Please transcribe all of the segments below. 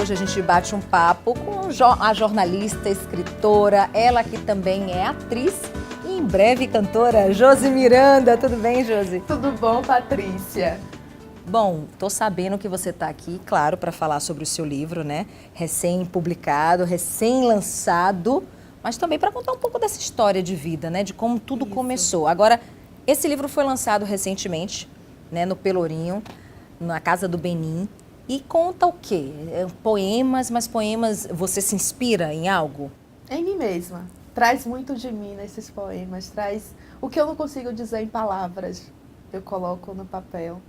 hoje a gente bate um papo com a jornalista, escritora, ela que também é atriz e em breve cantora, Josi Miranda. Tudo bem, Josi? Tudo bom, Patrícia? Bom, tô sabendo que você está aqui, claro, para falar sobre o seu livro, né? Recém-publicado, recém-lançado, mas também para contar um pouco dessa história de vida, né? De como tudo começou. Agora, esse livro foi lançado recentemente, né? No Pelourinho, na Casa do Benim. E conta o quê? Poemas, mas poemas, você se inspira em algo? Em mim mesma. Traz muito de mim nesses poemas, traz o que eu não consigo dizer em palavras, eu coloco no papel.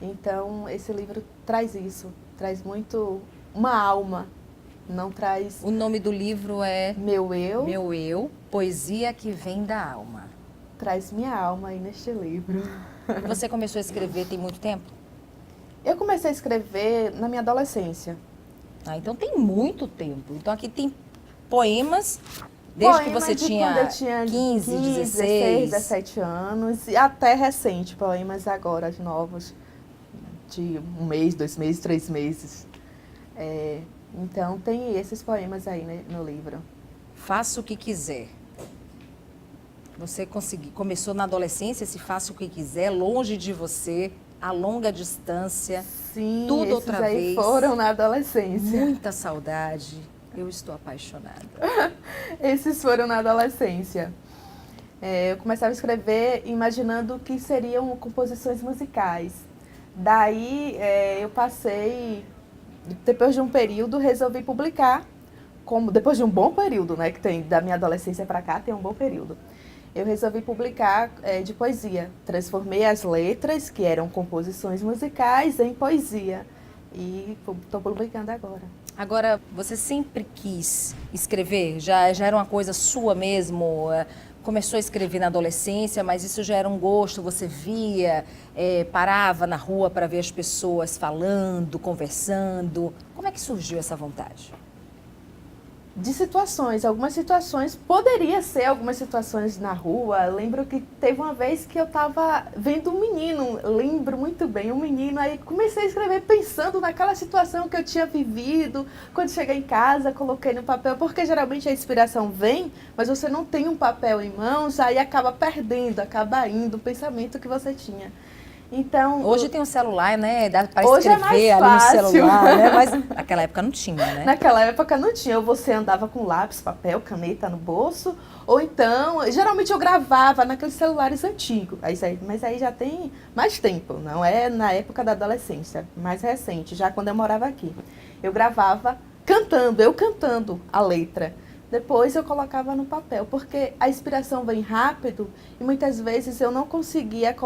Então, esse livro traz isso, traz muito uma alma, não traz... O nome do livro é... Meu Eu. Meu Eu, poesia que vem da alma. Traz minha alma aí neste livro. E você começou a escrever tem muito tempo? Eu comecei a escrever na minha adolescência. Ah, então tem muito tempo. Então aqui tem poemas desde que você tinha, quando eu tinha 15, 16, 17 anos, e até recente, poemas agora novos, de 1 mês, 2 meses, 3 meses. Então tem esses poemas aí, né, no livro. Faça o que quiser. Você começou na adolescência, se faça o que quiser, longe de você, a longa distância. Sim, tudo esses outra aí vez. Foram na adolescência. Muita saudade. Eu estou apaixonada. Esses foram na adolescência. Eu começava a escrever imaginando que seriam composições musicais. Daí eu passei, depois de um período, resolvi publicar, depois de um bom período, né, que tem da minha adolescência para cá, tem um bom período. Eu resolvi publicar de poesia. Transformei as letras, que eram composições musicais, em poesia. E estou publicando agora. Agora, você sempre quis escrever? Já era uma coisa sua mesmo? Começou a escrever na adolescência, mas isso já era um gosto? Você via, parava na rua para ver as pessoas falando, conversando? Como é que surgiu essa vontade? De situações, algumas situações, poderia ser algumas situações na rua. Lembro que teve uma vez que eu estava vendo um menino, lembro muito bem, um menino, aí comecei a escrever pensando naquela situação que eu tinha vivido. Quando cheguei em casa, coloquei no papel, porque geralmente a inspiração vem, mas você não tem um papel em mãos, aí acaba perdendo, acaba indo o pensamento que você tinha. Então, hoje tem um celular, né? Dá para hoje escrever ali no celular, né? Mas naquela época não tinha, né? Naquela época não tinha. Ou você andava com lápis, papel, caneta no bolso, ou então, geralmente eu gravava naqueles celulares antigos. Mas aí já tem mais tempo, não é na época da adolescência, mais recente, já quando eu morava aqui. Eu gravava eu cantando a letra. Depois eu colocava no papel, porque a inspiração vem rápido e muitas vezes eu não conseguia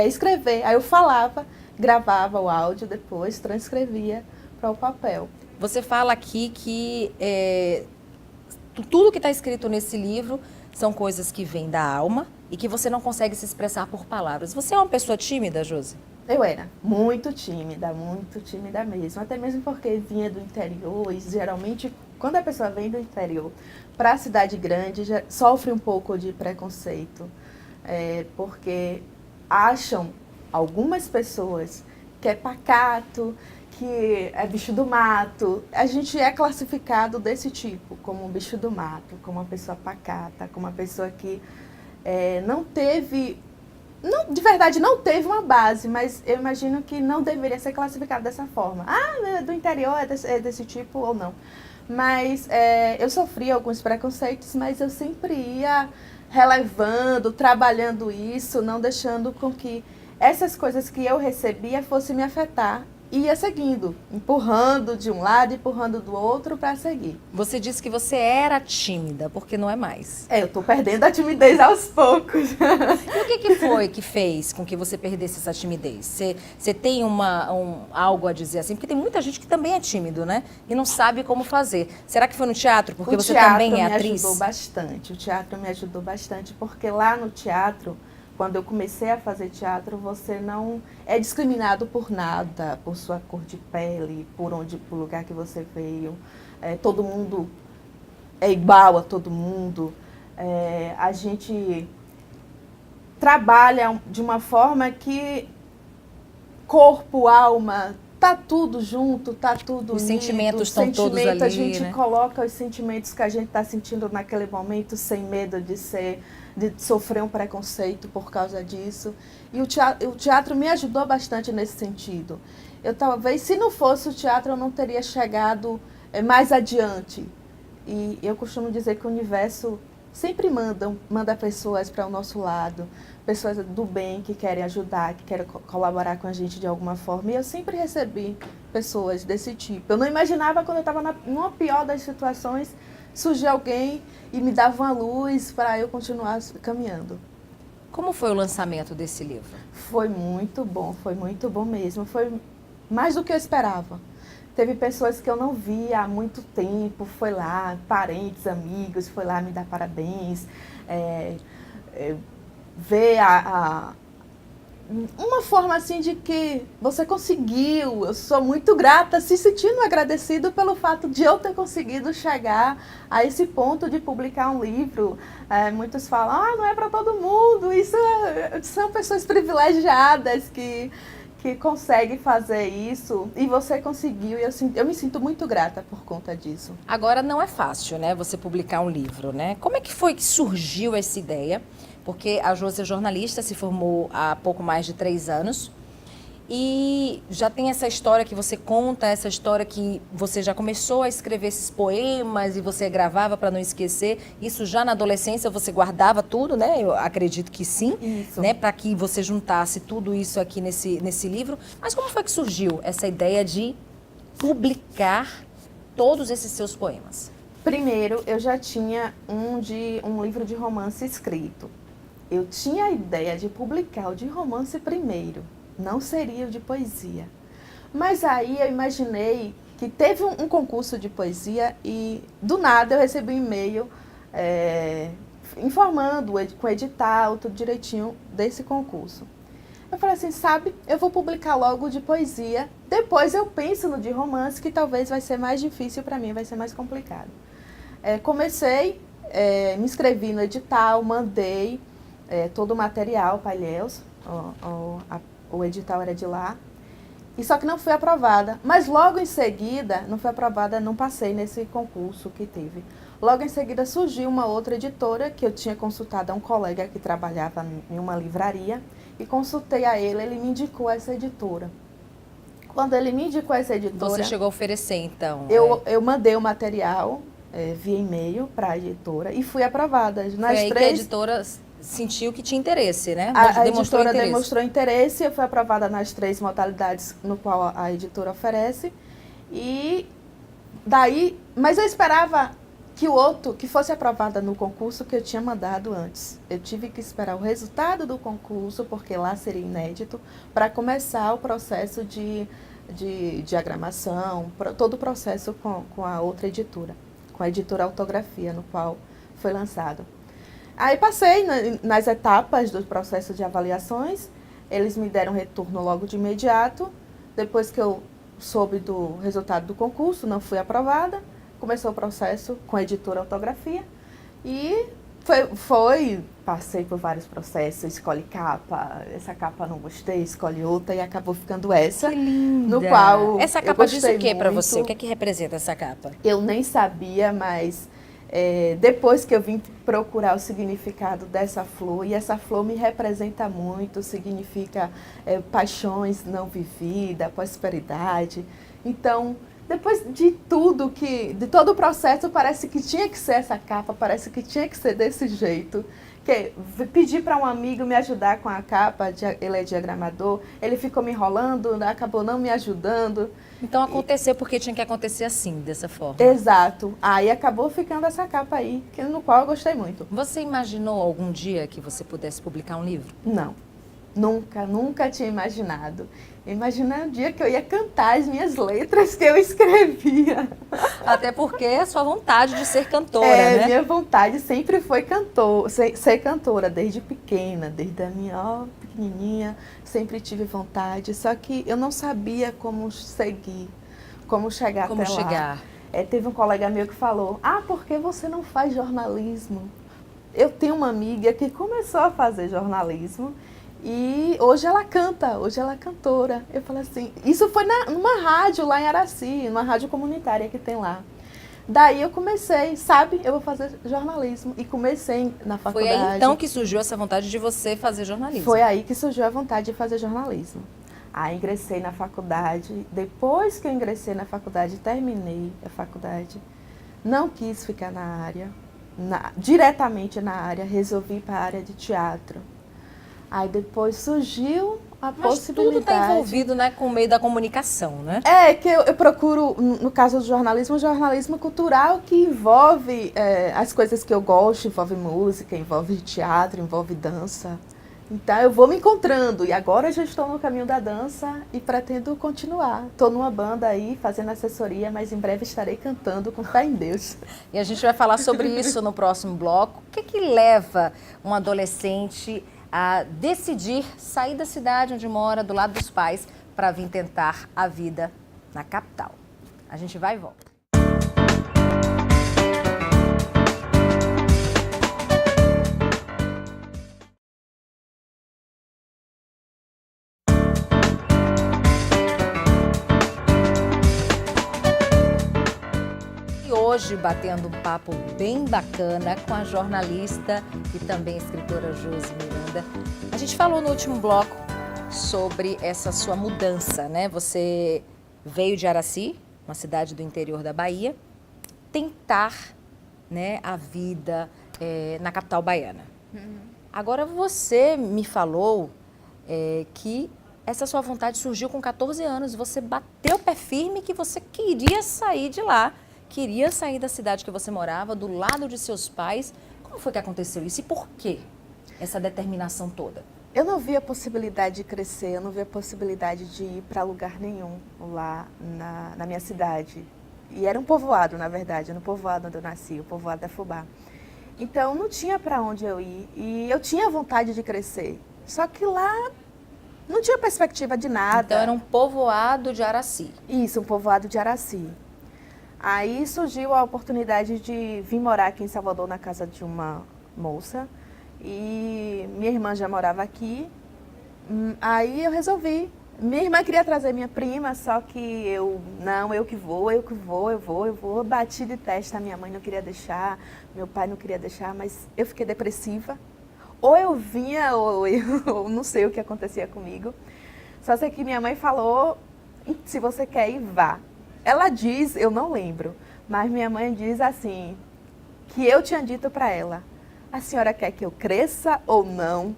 escrever. Aí eu falava, gravava o áudio, depois transcrevia para o papel. Você fala aqui que tudo que está escrito nesse livro são coisas que vêm da alma e que você não consegue se expressar por palavras. Você é uma pessoa tímida, Josi? Eu era muito tímida mesmo. Até mesmo porque vinha do interior e geralmente quando a pessoa vem do interior para a cidade grande já sofre um pouco de preconceito. Porque acham algumas pessoas que é pacato, que é bicho do mato. A gente é classificado desse tipo, como um bicho do mato, como uma pessoa pacata, como uma pessoa que de verdade não teve uma base, mas eu imagino que não deveria ser classificado dessa forma. Do interior é desse tipo ou não. Mas eu sofri alguns preconceitos, mas eu sempre ia relevando, trabalhando isso, não deixando com que essas coisas que eu recebia fossem me afetar. E ia seguindo, empurrando de um lado, empurrando do outro para seguir. Você disse que você era tímida, porque não é mais. Eu tô perdendo a timidez aos poucos. E o que foi que fez com que você perdesse essa timidez? Você tem algo a dizer assim? Porque tem muita gente que também é tímido, né? E não sabe como fazer. Será que foi no teatro? Porque você também é atriz? O teatro me ajudou bastante, porque lá no teatro, quando eu comecei a fazer teatro, você não é discriminado por nada, por sua cor de pele, por lugar que você veio. Todo mundo é igual a todo mundo. A gente trabalha de uma forma que corpo, alma, tá tudo junto, tá tudo Os unido, sentimentos estão todos ali, a gente né? coloca os sentimentos que a gente está sentindo naquele momento sem medo de sofrer um preconceito por causa disso. E o teatro me ajudou bastante nesse sentido. Eu talvez, se não fosse o teatro, eu não teria chegado mais adiante. E eu costumo dizer que o universo sempre manda pessoas para o nosso lado, pessoas do bem que querem ajudar, que querem colaborar com a gente de alguma forma. E eu sempre recebi pessoas desse tipo. Eu não imaginava, quando eu estava numa pior das situações, surgir alguém e me dava uma luz para eu continuar caminhando. Como foi o lançamento desse livro? Foi muito bom mesmo. Foi mais do que eu esperava. Teve pessoas que eu não via há muito tempo, foi lá, parentes, amigos, foi lá me dar parabéns, ver uma forma assim de que você conseguiu. Eu sou muito grata, se sentindo agradecido pelo fato de eu ter conseguido chegar a esse ponto de publicar um livro. Muitos falam, não é para todo mundo, são pessoas privilegiadas que consegue fazer isso, e você conseguiu, e eu me sinto muito grata por conta disso. Agora, não é fácil, né, você publicar um livro, né? Como é que foi que surgiu essa ideia? Porque a Josi é jornalista, se formou há pouco mais de 3 anos, e já tem essa história que você conta, essa história que você já começou a escrever esses poemas e você gravava para não esquecer. Isso já na adolescência você guardava tudo, né? Eu acredito que sim, isso, né? Para que você juntasse tudo isso aqui nesse livro. Mas como foi que surgiu essa ideia de publicar todos esses seus poemas? Primeiro, eu já tinha um livro de romance escrito. Eu tinha a ideia de publicar o de romance primeiro. Não seria o de poesia. Mas aí eu imaginei que teve um concurso de poesia e, do nada, eu recebi um e-mail informando com o edital, tudo direitinho, desse concurso. Eu falei assim, eu vou publicar logo o de poesia, depois eu penso no de romance, que talvez vai ser mais difícil para mim, vai ser mais complicado. Comecei, me inscrevi no edital, mandei todo o material para Ilhéus, o edital era de lá, e só que não fui aprovada. Mas logo em seguida, não fui aprovada, não passei nesse concurso que teve. Logo em seguida surgiu uma outra editora, que eu tinha consultado a um colega que trabalhava em uma livraria, e consultei a ele me indicou essa editora. Quando ele me indicou essa editora... Você chegou a oferecer, então? Eu mandei o material via e-mail para a editora e fui aprovada. Foi aí que a editora sentiu que tinha interesse, né? A editora demonstrou interesse, eu fui aprovada nas 3 modalidades no qual a editora oferece. E daí, mas eu esperava que fosse aprovada no concurso que eu tinha mandado antes. Eu tive que esperar o resultado do concurso, porque lá seria inédito, para começar o processo de diagramação, todo o processo com a outra editora, com a editora Autografia, no qual foi lançado. Aí passei nas etapas do processo de avaliações, eles me deram retorno logo de imediato. Depois que eu soube do resultado do concurso, não fui aprovada, começou o processo com a editora Autografia e passei por vários processos, escolhe capa, essa capa não gostei, escolhe outra e acabou ficando essa. Que linda! No qual essa capa diz o que para você? O que é que representa essa capa? Eu nem sabia, mas depois que eu vim procurar o significado dessa flor, e essa flor me representa muito, significa paixões não vividas, prosperidade. Então, depois de tudo, de todo o processo, parece que tinha que ser essa capa, parece que tinha que ser desse jeito. Pedi para um amigo me ajudar com a capa, ele é diagramador, ele ficou me enrolando, acabou não me ajudando. Então aconteceu porque tinha que acontecer assim, dessa forma. Exato. Aí acabou ficando essa capa aí, no qual eu gostei muito. Você imaginou algum dia que você pudesse publicar um livro? Não. Nunca tinha imaginado. Imaginei um dia que eu ia cantar as minhas letras que eu escrevia. Até porque é a sua vontade de ser cantora, né? Minha vontade sempre foi ser cantora, desde pequena, desde a minha pequenininha, sempre tive vontade, só que eu não sabia como seguir, como chegar até lá. Teve um colega meu que falou, por que você não faz jornalismo? Eu tenho uma amiga que começou a fazer jornalismo E hoje ela canta, hoje ela é cantora. Eu falei assim, isso foi numa rádio lá em Araci, numa rádio comunitária que tem lá. Daí eu comecei, sabe, eu vou fazer jornalismo. E comecei na faculdade. Foi aí então que surgiu essa vontade de você fazer jornalismo? Foi aí que surgiu a vontade de fazer jornalismo. Aí ingressei na faculdade. Depois que eu ingressei na faculdade, terminei a faculdade, não quis ficar na área, diretamente na área, resolvi ir para a área de teatro. Aí depois surgiu a possibilidade... tudo está envolvido, né, com o meio da comunicação, né? É, que eu procuro, no caso do jornalismo, jornalismo cultural que envolve as coisas que eu gosto, envolve música, envolve teatro, envolve dança. Então eu vou me encontrando e agora já estou no caminho da dança e pretendo continuar. Estou numa banda aí fazendo assessoria, mas em breve estarei cantando com fé em Deus. E a gente vai falar sobre isso no próximo bloco. O que leva um adolescente a decidir sair da cidade onde mora, do lado dos pais, para vir tentar a vida na capital? A gente vai e volta. Hoje, batendo um papo bem bacana com a jornalista e também escritora Josi Miranda. A gente falou no último bloco sobre essa sua mudança, né? Você veio de Araci, uma cidade do interior da Bahia, tentar, né, a vida na capital baiana. Agora, você me falou que essa sua vontade surgiu com 14 anos. Você bateu o pé firme que você queria sair de lá. Queria sair da cidade que você morava, do lado de seus pais. Como foi que aconteceu isso e por quê essa determinação toda? Eu não via possibilidade de crescer, eu não via possibilidade de ir para lugar nenhum lá na minha cidade. E era um povoado, na verdade, no povoado onde eu nasci, o povoado da Fubá. Então não tinha para onde eu ir e eu tinha vontade de crescer. Só que lá não tinha perspectiva de nada. Então era um povoado de Araci. Isso, um povoado de Araci. Aí surgiu a oportunidade de vir morar aqui em Salvador, na casa de uma moça. E minha irmã já morava aqui. Aí eu resolvi. Minha irmã queria trazer minha prima, só que eu que vou. Eu bati de testa, minha mãe não queria deixar, meu pai não queria deixar, mas eu fiquei depressiva. Ou eu vinha, ou eu não sei o que acontecia comigo. Só sei que minha mãe falou, se você quer ir, vá. Ela diz, eu não lembro, mas minha mãe diz assim, que eu tinha dito para ela, a senhora quer que eu cresça ou não?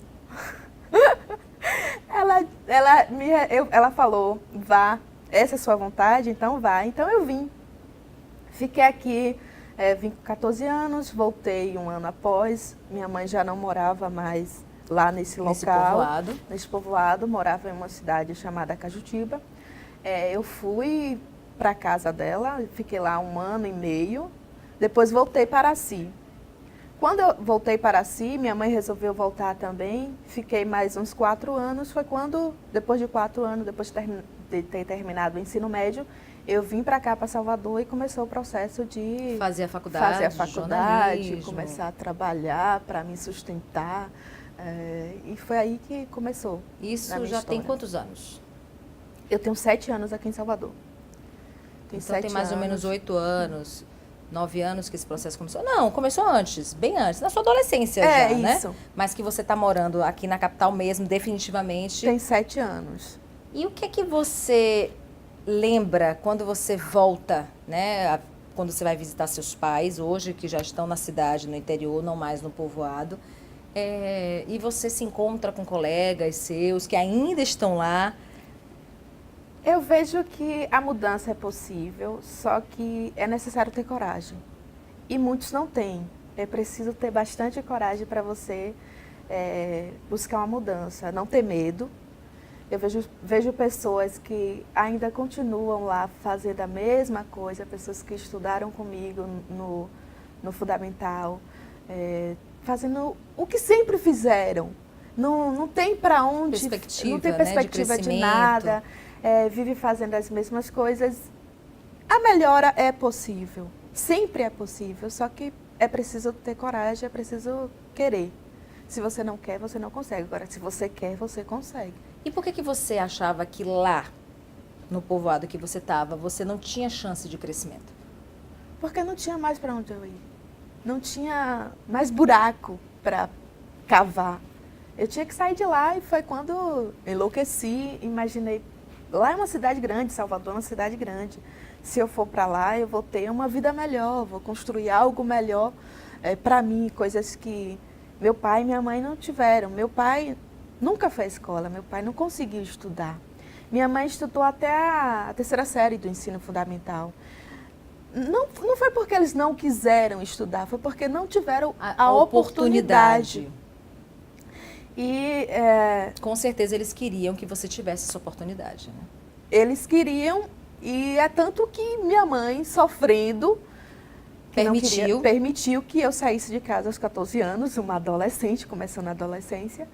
Ela falou, vá, essa é sua vontade, então vá. Então eu vim. Fiquei aqui, vim com 14 anos, voltei um ano após, minha mãe já não morava mais lá nesse local. Nesse povoado, morava em uma cidade chamada Cajutiba. Eu fui para a casa dela, fiquei lá 1 ano e meio, depois voltei para Araci. Quando eu voltei para Araci, minha mãe resolveu voltar também, fiquei mais uns 4 anos, foi quando, depois de 4 anos, depois de ter terminado o ensino médio, eu vim para cá, para Salvador, e começou o processo de fazer a faculdade, começar a trabalhar para me sustentar, e foi aí que começou. Isso já tem quantos anos? Eu tenho 7 anos aqui em Salvador. Então tem mais ou menos 8 anos, 9 anos que esse processo começou. Não, começou antes, bem antes, na sua adolescência já, isso. Né? Mas que você está morando aqui na capital mesmo, definitivamente. Tem 7 anos. E o que é que você lembra quando você volta, né? Quando você vai visitar seus pais, hoje que já estão na cidade, no interior, não mais no povoado, e você se encontra com colegas seus que ainda estão lá. Eu vejo que a mudança é possível, só que é necessário ter coragem. E muitos não têm. É preciso ter bastante coragem para você buscar uma mudança, não ter medo. Eu vejo pessoas que ainda continuam lá fazendo a mesma coisa, pessoas que estudaram comigo no fundamental, fazendo o que sempre fizeram. Não tem para onde, não tem perspectiva de nada. Vive fazendo as mesmas coisas. A melhora é possível, sempre é possível, só que é preciso ter coragem, é preciso querer. Se você não quer, você não consegue. Agora, se você quer, você consegue. E por que que você achava que lá, no povoado que você estava, você não tinha chance de crescimento? Porque não tinha mais para onde eu ir. Não tinha mais buraco para cavar. Eu tinha que sair de lá e foi quando enlouqueci, imaginei. Lá é uma cidade grande, Salvador é uma cidade grande. Se eu for para lá, eu vou ter uma vida melhor, vou construir algo melhor para mim, coisas que meu pai e minha mãe não tiveram. Meu pai nunca fez escola, meu pai não conseguiu estudar. Minha mãe estudou até a terceira série do ensino fundamental. Não foi porque eles não quiseram estudar, foi porque não tiveram a oportunidade. E com certeza eles queriam que você tivesse essa oportunidade, né? Eles queriam, e é tanto que minha mãe, sofrendo, permitiu que eu saísse de casa aos 14 anos, uma adolescente, começando a adolescência,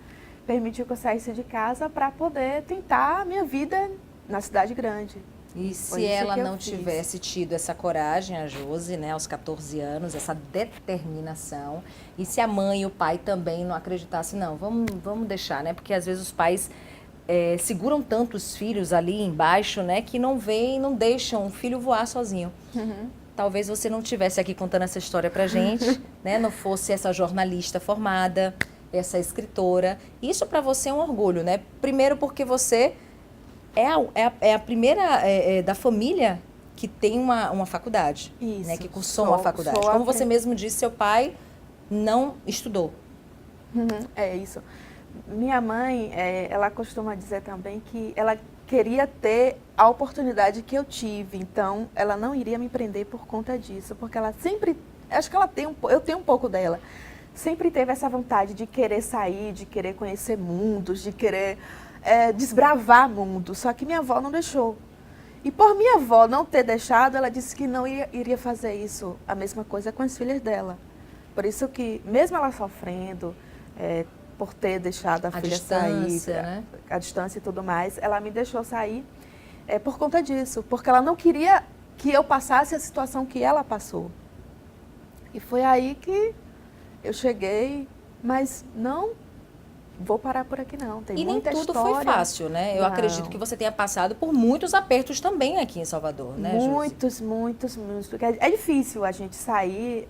permitiu que eu saísse de casa para poder tentar a minha vida na cidade grande. E se ela não tivesse tido essa coragem, a Josi, né, aos 14 anos, essa determinação, e se a mãe e o pai também não acreditassem, não, vamos deixar, né? Porque às vezes os pais seguram tanto os filhos ali embaixo, né, que não veem, não deixam o filho voar sozinho. Uhum. Talvez você não estivesse aqui contando essa história pra gente, né? Não fosse essa jornalista formada, essa escritora. Isso para você é um orgulho, né? Primeiro porque você é a primeira da família que tem uma faculdade, isso, né? Que cursou uma faculdade. Como você mesmo disse, seu pai não estudou. É isso. Minha mãe, ela costuma dizer também que ela queria ter a oportunidade que eu tive, então ela não iria me prender por conta disso, porque ela sempre, acho que eu tenho um pouco dela, sempre teve essa vontade de querer sair, de querer conhecer mundos, de querer desbravar mundos, só que minha avó não deixou. E por minha avó não ter deixado, ela disse que não iria fazer isso, a mesma coisa com as filhas dela. Por isso que, mesmo ela sofrendo, por ter deixado a filha sair, né? A distância e tudo mais, ela me deixou sair por conta disso, porque ela não queria que eu passasse a situação que ela passou. E foi aí que eu cheguei, mas não vou parar por aqui não, tem muita história. E nem tudo foi fácil, né? Eu acredito que você tenha passado por muitos apertos também aqui em Salvador, né, Josi? Muitos. É difícil a gente sair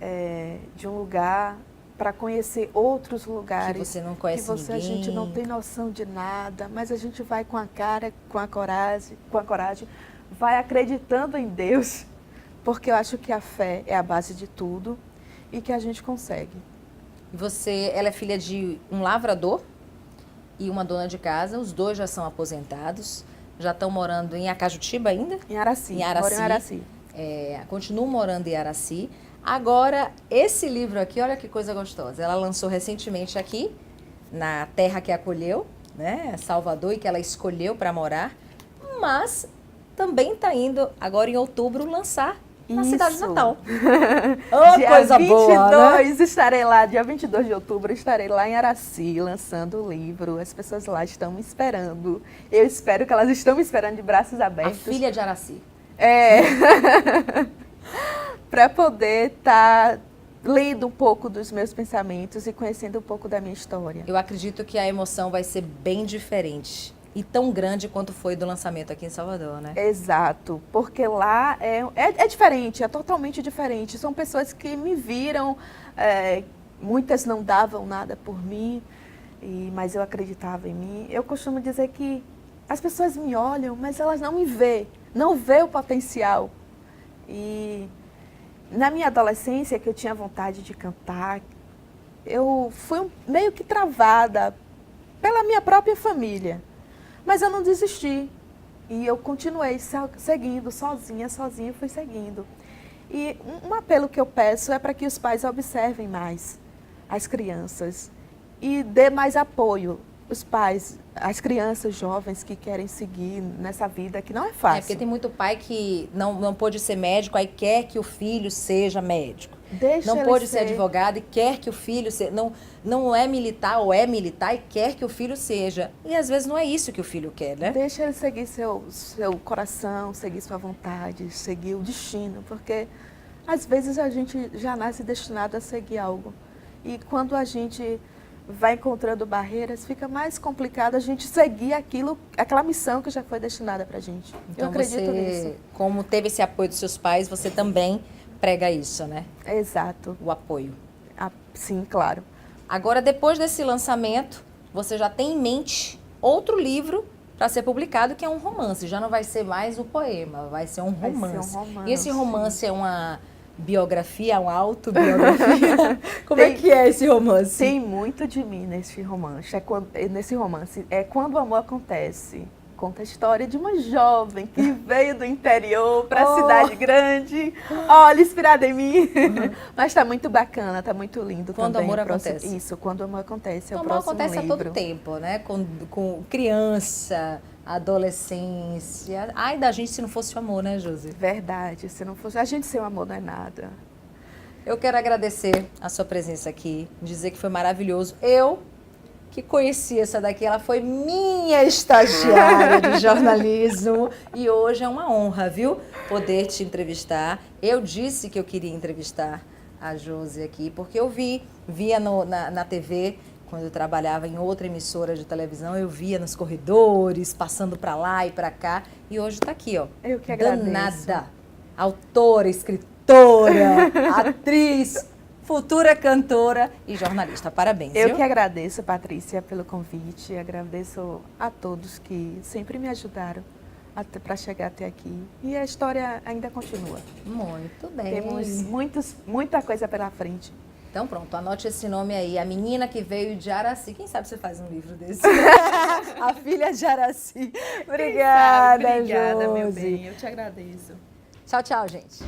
de um lugar para conhecer outros lugares. Que você não conhece ninguém. A gente não tem noção de nada, mas a gente vai com a cara, com a coragem, vai acreditando em Deus, porque eu acho que a fé é a base de tudo e que a gente consegue. E ela é filha de um lavrador e uma dona de casa, os dois já são aposentados, já estão morando em Acajutiba ainda? Em Araci. Moro em Araci. Continuam morando em Araci. Agora, esse livro aqui, olha que coisa gostosa. Ela lançou recentemente aqui, na terra que a acolheu, né? Salvador, e que ela escolheu para morar. Mas também está indo, agora em outubro, lançar na cidade de Natal. Dia coisa 22, boa, né? Estarei lá, dia 22 de outubro, estarei lá em Araci, lançando o livro. As pessoas lá estão me esperando. Eu espero que elas estão me esperando de braços abertos. A filha de Araci. Para poder estar lendo um pouco dos meus pensamentos e conhecendo um pouco da minha história. Eu acredito que a emoção vai ser bem diferente e tão grande quanto foi do lançamento aqui em Salvador, né? Exato, porque lá é diferente, é totalmente diferente. São pessoas que me viram, muitas não davam nada por mim, mas eu acreditava em mim. Eu costumo dizer que as pessoas me olham, mas elas não me veem, não vê o potencial. E na minha adolescência, que eu tinha vontade de cantar, eu fui meio que travada pela minha própria família. Mas eu não desisti. E eu continuei seguindo, sozinha fui seguindo. E um apelo que eu peço é para que os pais observem mais as crianças e dê mais apoio. Os pais, as crianças jovens que querem seguir nessa vida que não é fácil. Porque tem muito pai que não pôde ser médico, aí quer que o filho seja médico. Não pôde ser advogado e quer que o filho seja. Não é militar ou é militar e quer que o filho seja. E às vezes não é isso que o filho quer, né? Deixa ele seguir seu coração, seguir sua vontade, seguir o destino. Porque às vezes a gente já nasce destinado a seguir algo. E quando a gente vai encontrando barreiras, fica mais complicado a gente seguir aquela missão que já foi destinada pra gente. Então eu acredito nisso. como teve esse apoio dos seus pais, você também prega isso, né? Exato. O apoio. Sim, claro. Agora, depois desse lançamento, você já tem em mente outro livro para ser publicado, que é um romance. Já não vai ser mais um poema, vai ser um romance. Vai ser um romance. E esse romance é uma biografia, uma autobiografia? Como é que é esse romance? Tem muito de mim nesse romance. É quando o amor acontece. Conta a história de uma jovem que veio do interior para a cidade grande. Olha, inspirada em mim. Mas está muito bacana, está muito lindo quando também. Quando o amor acontece. Isso, quando o amor acontece. O amor acontece a todo tempo, né? Com criança, adolescência. Ai da gente se não fosse o amor, né, Josi? Verdade. Se não fosse a gente, sem o amor não é nada. Eu quero agradecer a sua presença aqui, dizer que foi maravilhoso. Eu que conheci essa daqui, ela foi minha estagiária de jornalismo e hoje é uma honra, viu, poder te entrevistar. Eu disse que eu queria entrevistar a Josi aqui, porque eu via na TV, quando eu trabalhava em outra emissora de televisão, eu via nos corredores, passando para lá e para cá, e hoje está aqui, ó. Eu que agradeço. Danada, autora, escritora, atriz, futura cantora e jornalista. Parabéns, Eu viu? que agradeço, Patrícia, pelo convite. Agradeço a todos que sempre me ajudaram para chegar até aqui. E a história ainda continua. Muito bem. Temos muita coisa pela frente. Então pronto, anote esse nome aí. A menina que veio de Araci. Quem sabe você faz um livro desse? A filha de Araci. Obrigada, Obrigada, Josi. meu bem. Eu te agradeço. Tchau, tchau, gente.